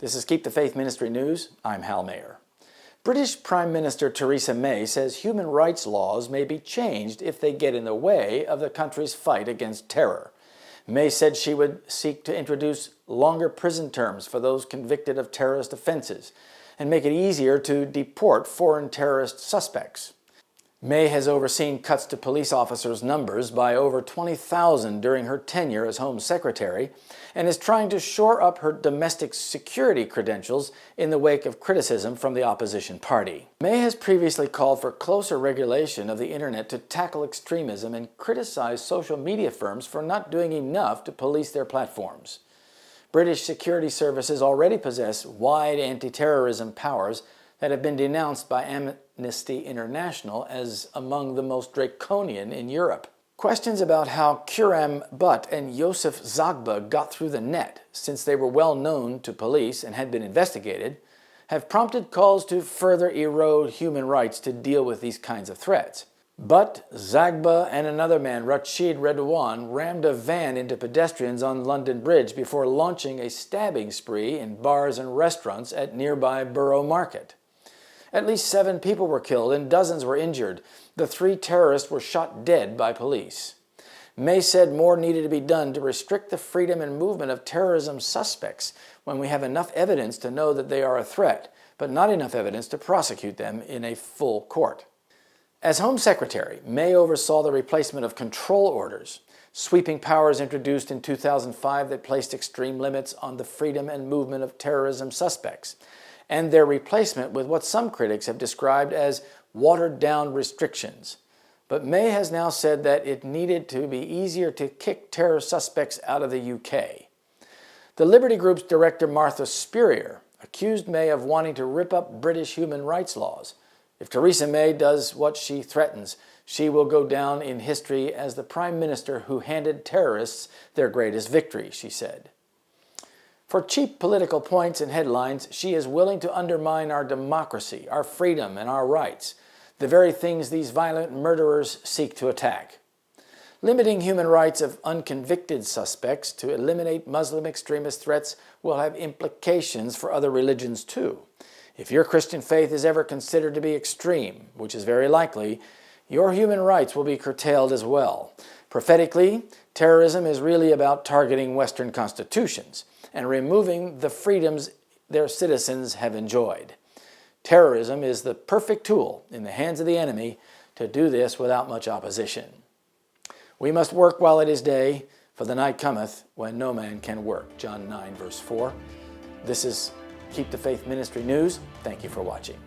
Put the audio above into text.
This is Keep the Faith Ministry News. I'm Hal Mayer. British Prime Minister Theresa May says human rights laws may be changed if they get in the way of the country's fight against terror. May said she would seek to introduce longer prison terms for those convicted of terrorist offenses and make it easier to deport foreign terrorist suspects. May has overseen cuts to police officers' numbers by over 20,000 during her tenure as Home Secretary and is trying to shore up her domestic security credentials in the wake of criticism from the opposition party. May has previously called for closer regulation of the internet to tackle extremism and criticized social media firms for not doing enough to police their platforms. British security services already possess wide anti-terrorism powers that have been denounced by Amnesty International as among the most draconian in Europe. Questions about how Khurram Butt and Yosef Zagba got through the net, since they were well known to police and had been investigated, have prompted calls to further erode human rights to deal with these kinds of threats. But Zagba and another man, Rachid Redouane, rammed a van into pedestrians on London Bridge before launching a stabbing spree in bars and restaurants at nearby Borough Market. At least 7 people were killed and dozens were injured. The 3 terrorists were shot dead by police. May said more needed to be done to restrict the freedom and movement of terrorism suspects when we have enough evidence to know that they are a threat, but not enough evidence to prosecute them in a full court. As Home Secretary, May oversaw the replacement of control orders, sweeping powers introduced in 2005 that placed extreme limits on the freedom and movement of terrorism suspects, and their replacement with what some critics have described as watered-down restrictions. But May has now said that it needed to be easier to kick terror suspects out of the UK. The Liberty Group's director Martha Spurrier accused May of wanting to rip up British human rights laws. If Theresa May does what she threatens, she will go down in history as the Prime Minister who handed terrorists their greatest victory, she said. For cheap political points and headlines, she is willing to undermine our democracy, our freedom, and our rights, the very things these violent murderers seek to attack. Limiting human rights of unconvicted suspects to eliminate Muslim extremist threats will have implications for other religions too. If your Christian faith is ever considered to be extreme, which is very likely, your human rights will be curtailed as well. Prophetically, terrorism is really about targeting Western constitutions and removing the freedoms their citizens have enjoyed. Terrorism is the perfect tool in the hands of the enemy to do this without much opposition. We must work while it is day, for the night cometh when no man can work. John 9, verse 4. This is Keep the Faith Ministry News. Thank you for watching.